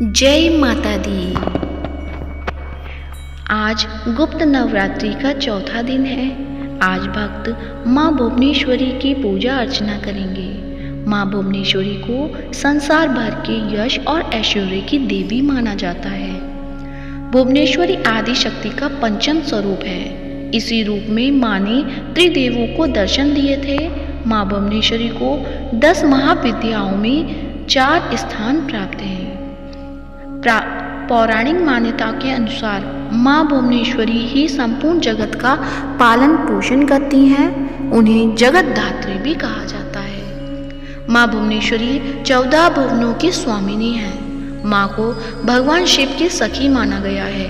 जय माता दी। आज गुप्त नवरात्रि का चौथा दिन है। आज भक्त माँ भुवनेश्वरी की पूजा अर्चना करेंगे। माँ भुवनेश्वरी को संसार भर के यश और ऐश्वर्य की देवी माना जाता है। भुवनेश्वरी आदि शक्ति का पंचम स्वरूप है। इसी रूप में माँ ने त्रिदेवों को दर्शन दिए थे। माँ भुवनेश्वरी को 10 महाविद्याओं में 4 स्थान प्राप्त हैं। पौराणिक मान्यता के अनुसार माँ भुवनेश्वरी ही संपूर्ण जगत का पालन पोषण करती हैं। उन्हें जगत धात्री भी कहा जाता है। माँ भुवनेश्वरी 14 भुवनों की स्वामिनी हैं। माँ को भगवान शिव की सखी माना गया है।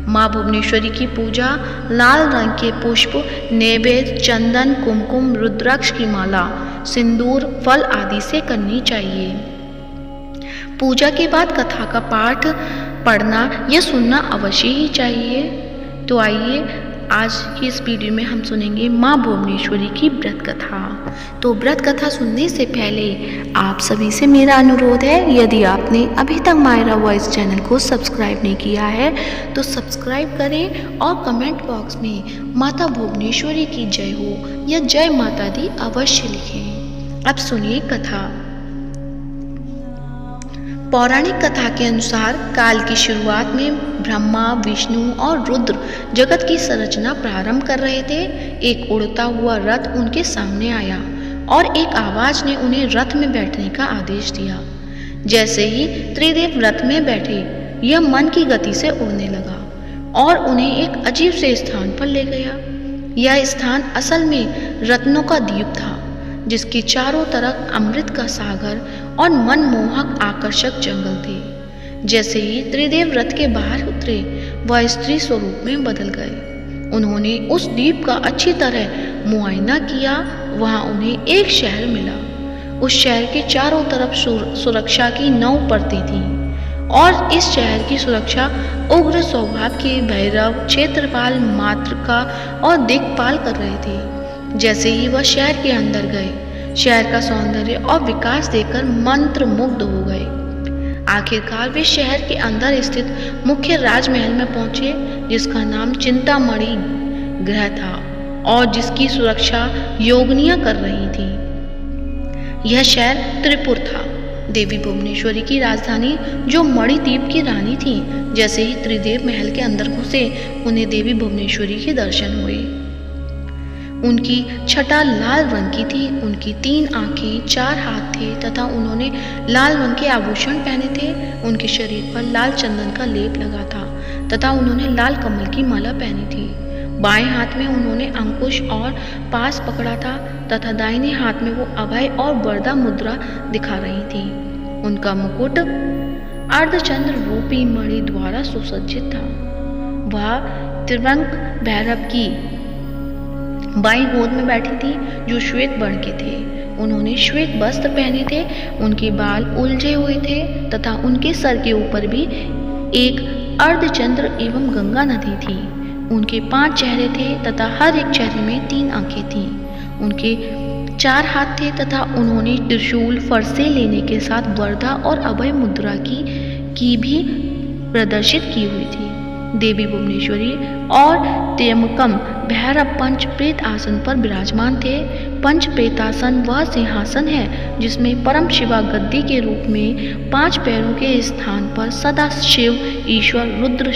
माँ भुवनेश्वरी की पूजा लाल रंग के पुष्प, नैवेद्य, चंदन, कुमकुम, रुद्राक्ष की माला, सिंदूर, फल आदि से करनी चाहिए। पूजा के बाद कथा का पाठ पढ़ना या सुनना अवश्य ही चाहिए। तो आइए आज की इस वीडियो में हम सुनेंगे माँ भुवनेश्वरी की व्रत कथा। तो व्रत कथा सुनने से पहले आप सभी से मेरा अनुरोध है, यदि आपने अभी तक मायरा वॉइस चैनल को सब्सक्राइब नहीं किया है तो सब्सक्राइब करें और कमेंट बॉक्स में माता भुवनेश्वरी की जय हो या जय माता दी अवश्य लिखें। अब सुनिए कथा। पौराणिक कथा के अनुसार काल की शुरुआत में ब्रह्मा, विष्णु और रुद्र जगत की संरचना प्रारंभ कर रहे थे। एक उड़ता हुआ रथ उनके सामने आया और एक आवाज ने उन्हें रथ में बैठने का आदेश दिया। जैसे ही त्रिदेव रथ में बैठे, यह मन की गति से उड़ने लगा और उन्हें एक अजीब से स्थान पर ले गया। यह स्थान असल में रत्नों का द्वीप था, जिसके चारों तरफ अमृत का सागर और मनमोहक आकर्षक जंगल थे। जैसे ही त्रिदेव रथ के बाहर उतरे, वह स्त्री स्वरूप में बदल गए। उन्होंने उस द्वीप का अच्छी तरह मुआयना किया। वहां उन्हें एक शहर मिला। उस शहर के चारों तरफ सुरक्षा की 9 परतें थीं और इस शहर की सुरक्षा उग्र स्वभाव के भैरव, क्षेत्रपाल, मातृका और दिक्पाल कर रहे थे। जैसे ही वह शहर के अंदर गए, शहर का सौंदर्य और विकास देखकर मंत्रमुग्ध हो गए। आखिरकार वे शहर के अंदर स्थित मुख्य राजमहल में पहुंचे, जिसका नाम चिंतामणि गृह था और जिसकी सुरक्षा योगिनियां कर रही थी। यह शहर त्रिपुर था, देवी भुवनेश्वरी की राजधानी, जो मणिद्वीप की रानी थी। जैसे ही त्रिदेव महल के अंदर घुसे, उन्हें देवी भुवनेश्वरी के दर्शन हुए। उनकी छटा लाल रंग की थी। उनकी 3 आंखें, 4 हाथ थे तथा उन्होंने लाल रंग के आभूषण पहने थे। उनके शरीर पर लाल चंदन का लेप लगा था तथा उन्होंने लाल कमल की माला पहनी थी। बाएं हाथ में उन्होंने अंकुश और पास पकड़ा था तथा दाहिने हाथ में वो अभय और वरदा मुद्रा दिखा रही थी। उनका मुकुट अर्धचंद्र रूपी मणि द्वारा सुसज्जित था। वह त्रिरंग भैरव की बाईं गोद में बैठी थी, जो श्वेत वर्ण के थे। उन्होंने श्वेत वस्त्र पहने थे। उनके बाल उलझे हुए थे तथा उनके सर के ऊपर भी एक अर्धचंद्र एवं गंगा नदी थी। उनके 5 चेहरे थे तथा हर एक चेहरे में 3 आंखें थीं। उनके 4 हाथ थे तथा उन्होंने त्रिशूल, फरसे लेने के साथ वरदा और अभय मुद्रा की भी प्रदर्शित की हुई थी। देवी भुवनेश्वरी और त्र्यंबकम भैरव पंच प्रेत आसन पर विराजमान थे। पंच प्रेतासन वह सिंहासन है जिसमें परम शिवा गद्दी के रूप में 5 पैरों के स्थान पर सदा शिव, ईश्वर, रुद्र,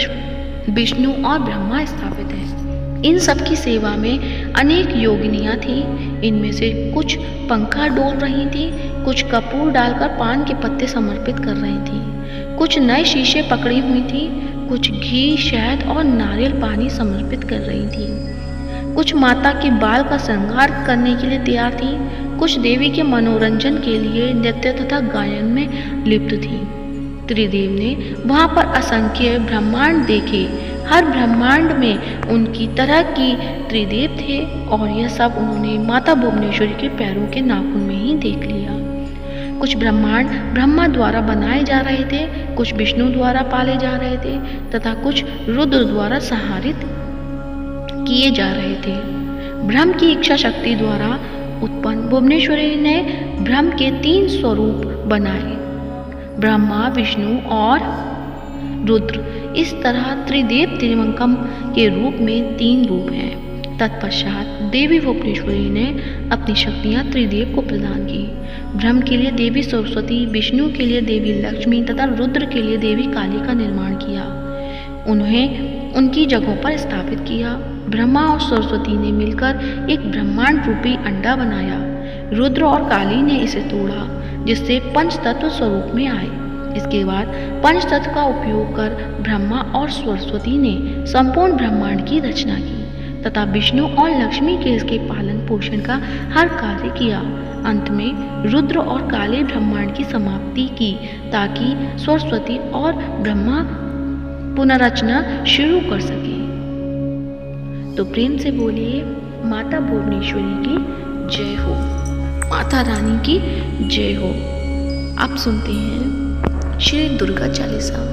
विष्णु और ब्रह्मा स्थापित हैं। इन सब की सेवा में अनेक योगिनियां थीं। इनमें से कुछ पंखा डोल रही थीं, कुछ कपूर डालकर पान के पत्ते समर्पित कर रही थीं, कुछ नए शीशे पकड़ी हुई थीं, कुछ घी, शहद और नारियल पानी समर्पित कर रही थीं, कुछ माता के बाल का श्रृंगार करने के लिए तैयार थीं, कुछ देवी के मनोरंजन के लिए नृत्य तथा गायन में लिप्त थीं। त्रिदेव ने वहां पर असंख्य ब्रह्मांड देखे। हर ब्रह्मांड में उनकी तरह की त्रिदेव थे और यह सब उन्होंने माता भुवनेश्वरी के पैरों के नाखून में ही देख लिया। कुछ ब्रह्मांड ब्रह्मा द्वारा बनाए जा रहे थे, कुछ विष्णु द्वारा पाले जा रहे थे तथा कुछ रुद्र द्वारा संहारित किए जा रहे थे। ब्रह्म की इच्छा शक्ति द्वारा उत्पन्न भुवनेश्वरी ने ब्रह्म के 3 स्वरूप बनाए। ब्रह्मा, विष्णु और रुद्र। इस तरह त्रिदेव त्रिवंकम के रूप में 3 रूप हैं। तत्पश्चात देवी भुवनेश्वरी ने अपनी शक्तियां त्रिदेव को प्रदान की। ब्रह्म के लिए देवी सरस्वती, विष्णु के लिए देवी लक्ष्मी तथा रुद्र के लिए देवी काली का निर्माण किया। उन्हें उनकी जगहों पर स्थापित किया। ब्रह्मा और सरस्वती ने मिलकर एक ब्रह्मांड रूपी अंडा बनाया। रुद्र और काली ने इसे तोड़ा, जिससे पंचतत्व स्वरूप में आए। इसके बाद पंचतत्व का उपयोग कर ब्रह्मा और सरस्वती ने संपूर्ण ब्रह्मांड की रचना की तथा विष्णु और लक्ष्मी के इसके पालन पोषण का हर कार्य किया। अंत में रुद्र और काले ब्रह्मांड की समाप्ति की, ताकि सरस्वती और ब्रह्मा पुनर्रचना शुरू कर सके। तो प्रेम से बोलिए माता भुवनेश्वरी की जय हो, माता रानी की जय हो। आप सुनते हैं श्री दुर्गा चालीसा।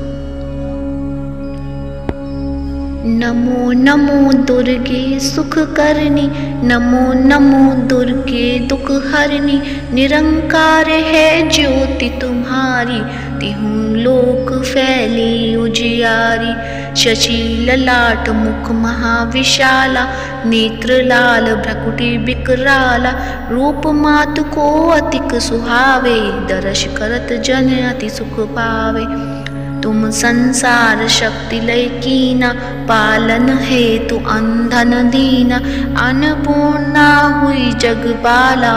नमो नमो दुर्गे सुख करनी, नमो नमो दुर्गे दुख हरनी। निरंकार है ज्योति तुम्हारी, तिहु लोक फैली उजियारी। शशि ललाट मुख महाविशाला, नेत्र लाल भ्रकुटी विकराला। रूप मातु को अतिक सुहावे, दर्श करत जन अति सुख पावे। तुम संसार शक्ति लय कीना, पालन हेतु अंधन दीना। अन्नपूर्णा हुई जगपाला,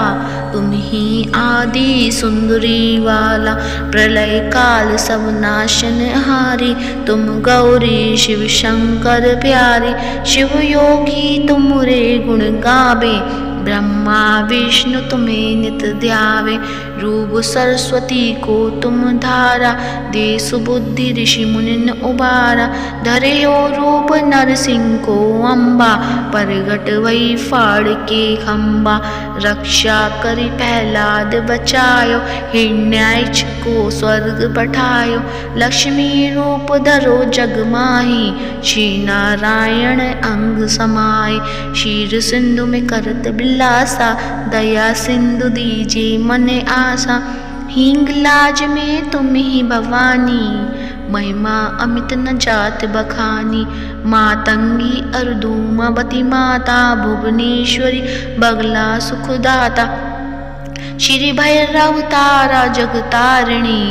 तुम ही आदि सुंदरी वाला। प्रलय काल सब नाशन हारी, तुम गौरी शिव शंकर प्यारी। शिव योगी तुमरे गुण गावे, ब्रह्मा विष्णु तुम्हें नित ध्यावे। रूप सरस्वती को तुम धारा, दे सुबुद्धि ऋषि मुनिन उबारा। धरे हो रूप नरसिंह को अम्बा, परगट वही फाड़ के खम्बा। रक्षा करी प्रहलाद बचायो, हिरण्याक्ष को स्वर्ग पठायो। लक्ष्मी रूप धरो जग माही, श्री नारायण अंग समाये। क्षीर सिंधु में करत बिलासा, दया सिंधु दीजे मन आशा। हिंगलाज में तुम ही भवानी, महिमा अमित न जात बखानी। मातंगी अर्दुमावती माता, भुवनेश्वरी बगला सुखदाता। श्री भैरव तारा जगतारिणी,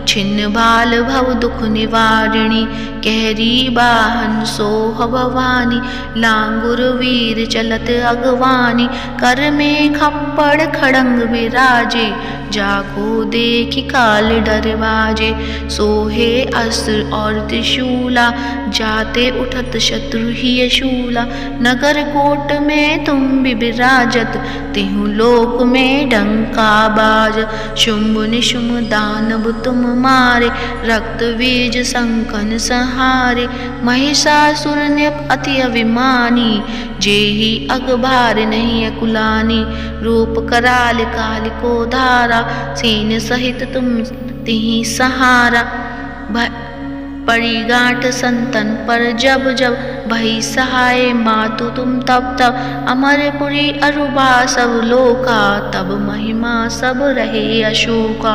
छिन्न बाल भव दुख निवारिणी। कहरी वाहन सोह भवानी, लांगुर वीर चलत अगवानी। कर में खप्पड़ खड़ंग विराजे, जाको देखी काल डर बाजे। सोहे अस्त्र और त्रिशूला, जाते उठत शत्रु ही शूला। नगर कोट में तुम भी विराजत, तिहु लोक में डंका बाज। शुंभ निशुंभ दानव तुम मारे, रक्त बीज संकन संहारे। महिषासुर ने अति अभिमानी, जेहि अगभार नहीं अकुलानी। रूप कराल काल को धारा, सेन सहित तुम तिहि सहारा। पड़ी गांठ संतन पर जब जब, भई सहाय मातु तुम तब तब। अमरपुरी अरुबा सब लोका, तब महिमा सब रहे अशोका।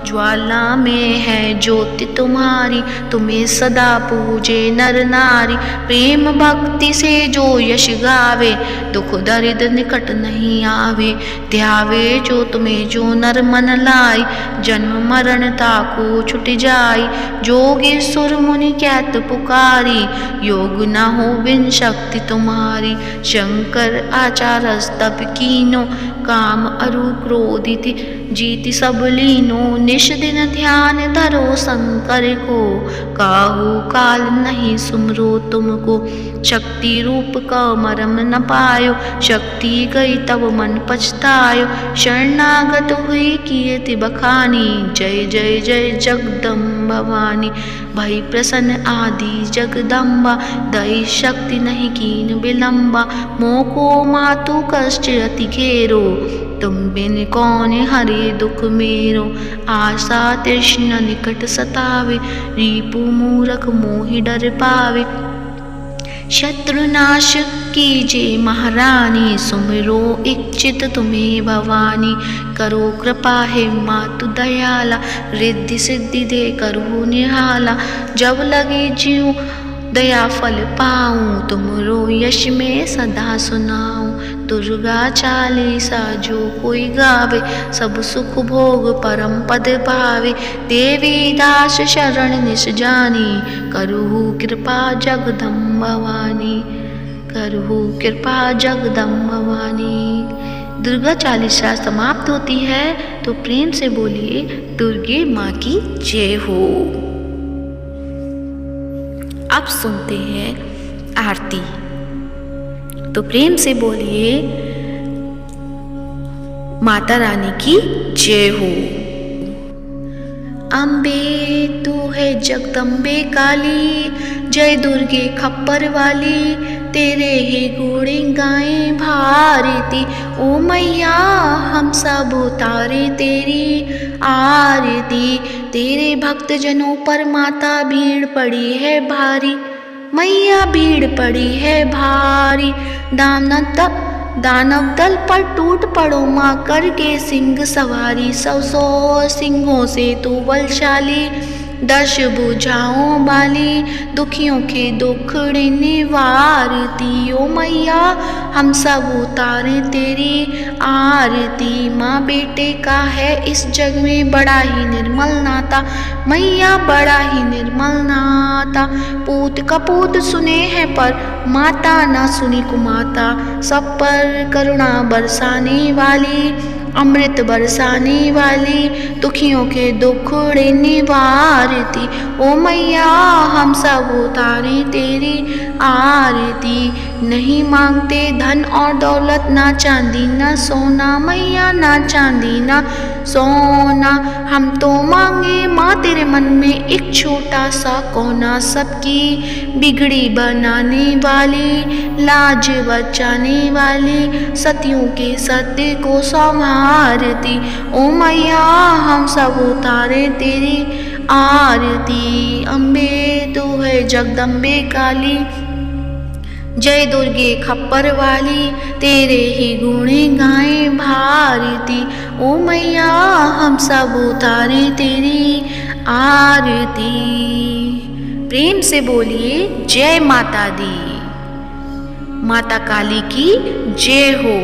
ज्वाला में है ज्योति तुम्हारी, तुम्हें सदा पूजे नर नारी। प्रेम भक्ति से जो यश गावे, दुख दरिद्र निकट नहीं आवे। ध्यावे जो तुम्हें जो नर मन लाई, जन्म मरण ताको छुट जाई। जोगेश्वर मुनि कैत पुकारी, योग न हो बिन शक्ति तुम्हारी। शंकर आचार तप कीनो, काम अरु क्रोधित जीति सब लीनो। निश दिन ध्यान धरो शंकर को, काहू काल नहीं सुमरो तुमको। शक्ति रूप का मरम न पायो, शक्ति गई तब मन पछतायो। शरणागत हुई कीर्ति बखानी, जय जय जय जगदम्ब भवानी। भई प्रसन्न आदि जगदम्बा, दई शक्ति नहीं कीन विलंबा। मोको मातु कष्ट अति घेरो, तुम बिन कौन हरे दुख मेरो। आशा तृष्णा निकट सतावे, रिपु मूरख मोहि डर पावे। शत्रुनाश कीजिए महारानी, सुमिरो इच्छित तुम्हें भवानी। करो कृपा हे मातु दयाला, रिद्धि सिद्धि दे करो निहाला। जब लगे जीव दया फल पाऊँ, तुमरो यश में सदा सुनाऊँ। दुर्गा चालीसा जो कोई गावे, सब सुख भोग परम पद पावे। देवी दास शरण निस जानी, करहु कृपा जगदम्ब भवानी। करहु कृपा जगदम्ब भवानी। दुर्गा चालीसा समाप्त होती है तो प्रेम से बोलिए दुर्गे माँ की जय हो। अब सुनते हैं आरती। तो प्रेम से बोलिए माता रानी की जय हो। अम्बे तू है जगदम्बे काली, जय दुर्गे खप्पर वाली। तेरे ही गुण गाएं भारती, ओ मैया हम सब उतारे तेरी आरती। तेरे भक्त जनों पर माता भीड़ पड़ी है भारी, मैया भीड़ पड़ी है भारी। दानव दल पर टूट पड़ो माँ, करके सिंह सवारी। सौ सिंहों से तू बलशाली, 10 भुजाओं वाली। दुखियों के दुखड़े निवारती, ओ मैया हम सब उतारे तेरी आरती। माँ बेटे का है इस जग में बड़ा ही निर्मल नाता, मैया बड़ा ही निर्मल नाता। पूत कपूत सुने हैं पर माता ना सुनी कुमाता। सब पर करुणा बरसाने वाली, अमृत बरसाने वाली। दुखियों के दुखड़े निवारती, ओ मैया हम सब उतारे तेरी आरती। नहीं मांगते धन और दौलत, ना चांदी ना सोना, मैया ना चांदी ना सोना। हम तो मांगे माँ तेरे मन में एक छोटा सा कोना। सबकी बिगड़ी बनाने वाली, लाज बचाने वाली। सतियों के सत्य को संभारती, ओ मैया हम सब उतारे तेरी आरती। अम्बे तू है जगदम्बे काली, जय दुर्गे खप्पर वाली। तेरे ही गुण गाएं भारती, ओ मैया हम सब उतारे तेरी आरती। प्रेम से बोलिए जय माता दी। माता काली की जय हो।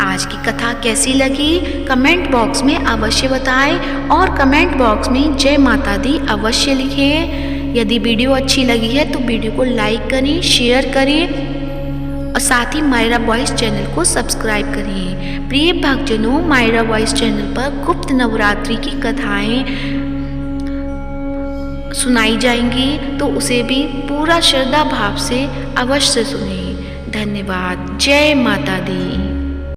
आज की कथा कैसी लगी कमेंट बॉक्स में अवश्य बताएं और कमेंट बॉक्स में जय माता दी अवश्य लिखें। यदि वीडियो अच्छी लगी है तो वीडियो को लाइक करें, शेयर करें और साथ ही मायरा वॉइस चैनल को सब्सक्राइब करें। प्रिय भक्तजनों, मायरा वॉइस चैनल पर गुप्त नवरात्रि की कथाएं सुनाई जाएंगी, तो उसे भी पूरा श्रद्धा भाव से अवश्य सुनें। धन्यवाद। जय माता दी।